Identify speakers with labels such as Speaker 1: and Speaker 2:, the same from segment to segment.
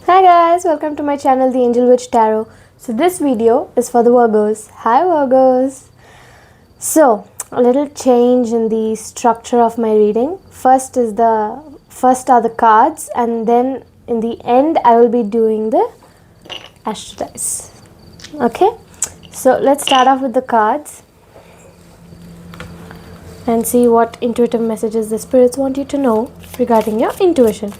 Speaker 1: Hi guys, welcome to my channel The Angel Witch Tarot. So this video is for the Virgos. Hi Virgos. So a little change in the structure of my reading. First are the cards, and then in the end I will be doing the astro dice. Okay, so let's start off with the cards and see what intuitive messages the spirits want you to know regarding your intuition.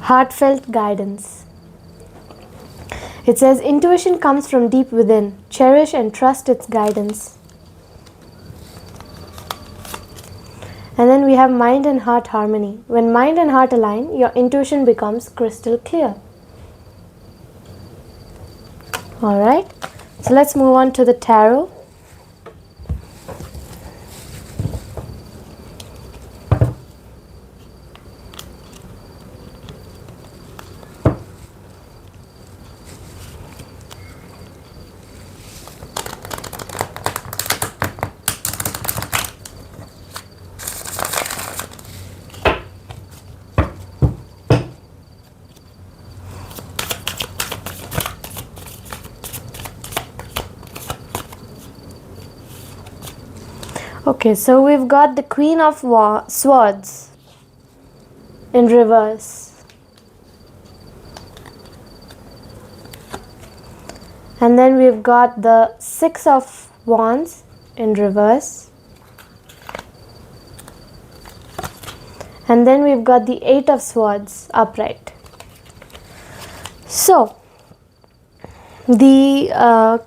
Speaker 1: Heartfelt guidance. It says intuition comes from deep within. Cherish and trust its guidance. And then we have mind and heart harmony. When mind and heart align, your intuition becomes crystal clear. Alright, so let's move on to the tarot. Okay, so we've got the Queen of Swords in reverse. And then we've got the Six of Wands in reverse. And then we've got the Eight of Swords upright. So, the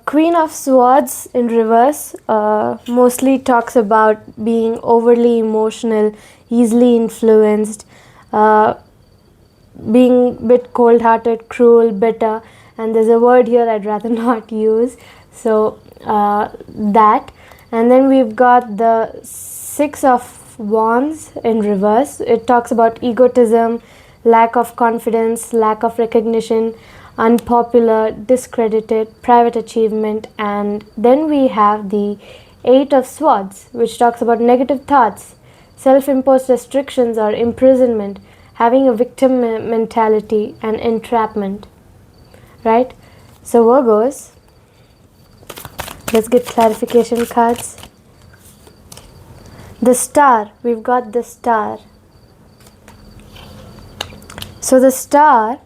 Speaker 1: Queen of Swords in reverse mostly talks about being overly emotional, easily influenced, being a bit cold-hearted, cruel, bitter, and there's a word here I'd rather not use, so that. And then we've got the Six of Wands in reverse. It talks about egotism, lack of confidence, lack of recognition, unpopular, discredited, private achievement. And then we have the Eight of Swords, which talks about negative thoughts, self-imposed restrictions or imprisonment, having a victim mentality, and entrapment. Right? So Virgos, let's get clarification cards. The Star, we've got the Star. So the Star,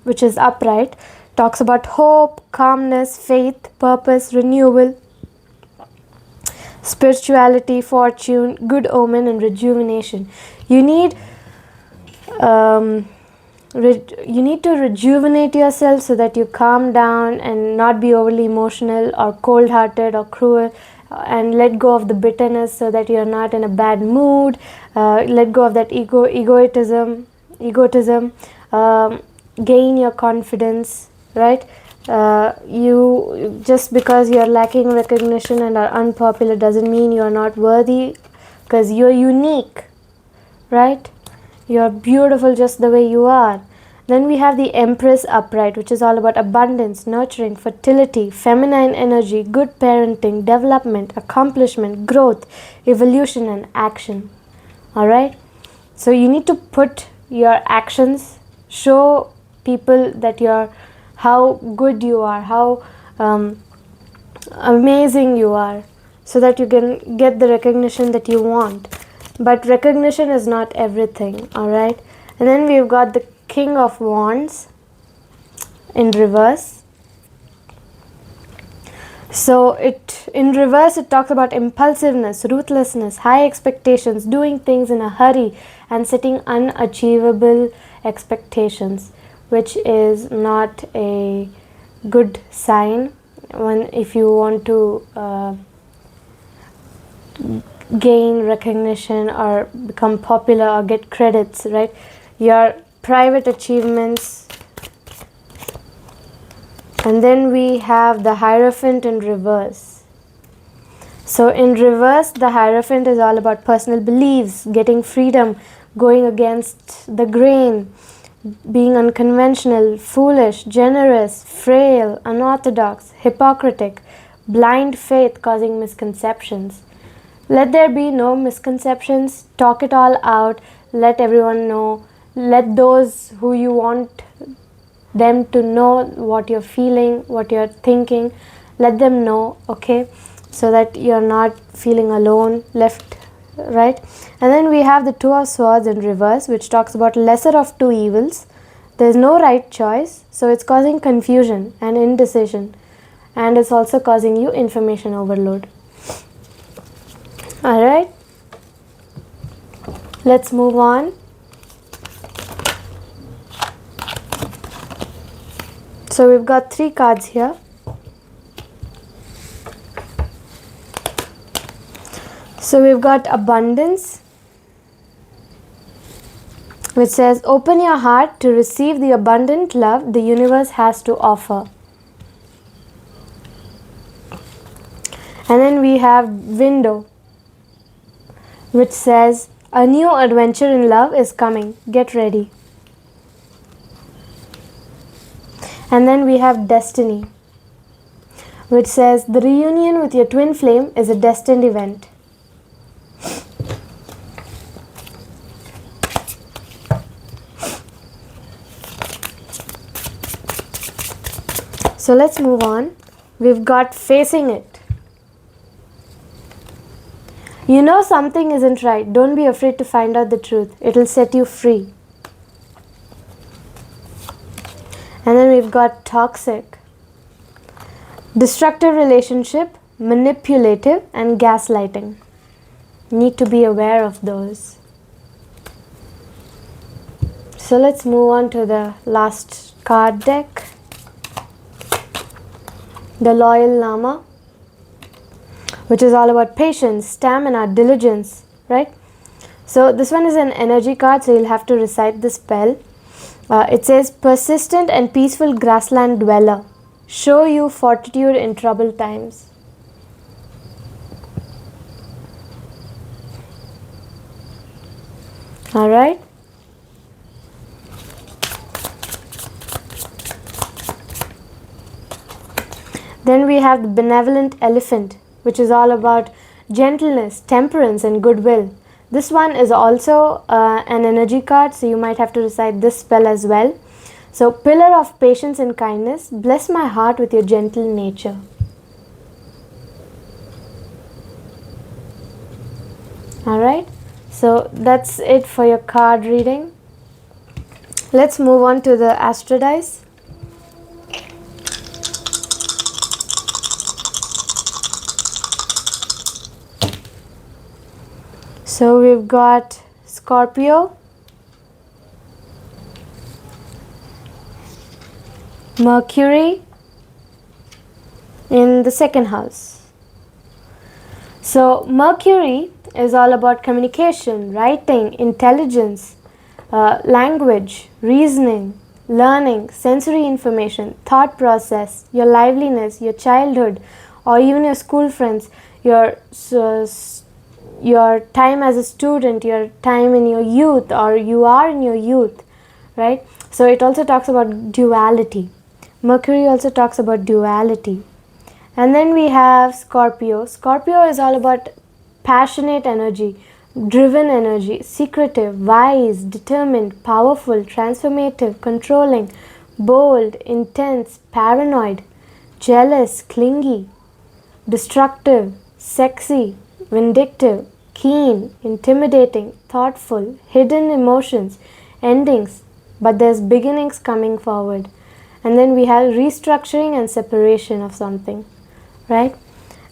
Speaker 1: which is upright, talks about hope, calmness, faith, purpose, renewal, spirituality, fortune, good omen, and rejuvenation. You need to rejuvenate yourself so that you calm down and not be overly emotional or cold-hearted or cruel, and let go of the bitterness so that you're not in a bad mood. Let go of that egotism. Gain your confidence, right? You just because you're lacking recognition and are unpopular doesn't mean you're not worthy, because you're unique, right? You're beautiful just the way you are. Then we have the Empress upright, which is all about abundance, nurturing, fertility, feminine energy, good parenting, development, accomplishment, growth, evolution, and action. Alright? So you need to put your actions, show people that how good you are, how amazing you are, so that you can get the recognition that you want. But recognition is not everything, alright? And then we've got the King of Wands in reverse. So in reverse it talks about impulsiveness, ruthlessness, high expectations, doing things in a hurry, and setting unachievable expectations, which is not a good sign if you want to gain recognition or become popular or get credits, right? Your private achievements. And then we have the Hierophant in reverse. So in reverse, the Hierophant is all about personal beliefs, getting freedom, going against the grain, being unconventional, foolish, generous, frail, unorthodox, hypocritic, blind faith causing misconceptions. Let there be no misconceptions. Talk it all out. let everyone know, let those who you want them to know what you're feeling, what you're thinking, let them know, okay, so that you're not feeling alone, left, right? And then we have the Two of Swords in reverse, which talks about lesser of two evils. There's no right choice, so it's causing confusion and indecision, and it's also causing you information overload. All right, let's move on. So we've got 3 cards here. So we've got abundance, which says open your heart to receive the abundant love the universe has to offer. And then we have window, which says a new adventure in love is coming, get ready. And then we have destiny, which says the reunion with your twin flame is a destined event. So let's move on. We've got facing it. You know something isn't right. Don't be afraid to find out the truth. It'll set you free. And then we've got toxic, destructive relationship, manipulative, and gaslighting. Need to be aware of those. So let's move on to the last card deck. The Loyal Lama, which is all about patience, stamina, diligence, right? So this one is an energy card, so you'll have to recite the spell. It says, persistent and peaceful grassland dweller, show you fortitude in troubled times. All right. Then we have the benevolent elephant, which is all about gentleness, temperance, and goodwill. This one is also an energy card, so you might have to recite this spell as well. So, pillar of patience and kindness, bless my heart with your gentle nature. Alright, so that's it for your card reading. Let's move on to the Astro Dice. So we've got Scorpio, Mercury in the second house. So Mercury is all about communication, writing, intelligence, language, reasoning, learning, sensory information, thought process, your liveliness, your childhood, or even your school friends, your time as a student, your time in your youth, or you are in your youth, right? So it also talks about duality. Mercury also talks about duality. And then we have Scorpio. Scorpio is all about passionate energy, driven energy, secretive, wise, determined, powerful, transformative, controlling, bold, intense, paranoid, jealous, clingy, destructive, sexy, vindictive, keen, intimidating, thoughtful, hidden emotions, endings, but there's beginnings coming forward. And then we have restructuring and separation of something, right?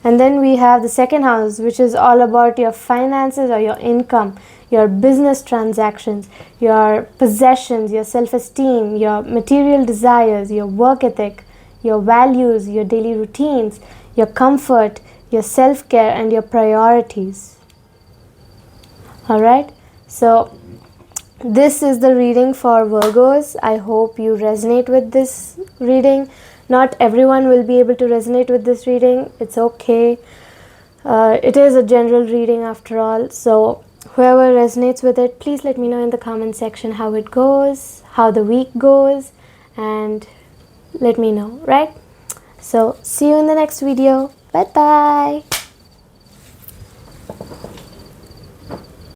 Speaker 1: And then we have the second house, which is all about your finances or your income, your business transactions, your possessions, your self-esteem, your material desires, your work ethic, your values, your daily routines, your comfort, your self-care, and your priorities. Alright, so this is the reading for Virgos. I hope you resonate with this reading. Not everyone will be able to resonate with this reading. It's okay. It is a general reading after all. So whoever resonates with it, please let me know in the comment section how it goes, how the week goes, and let me know, right? So see you in the next video. Bye bye.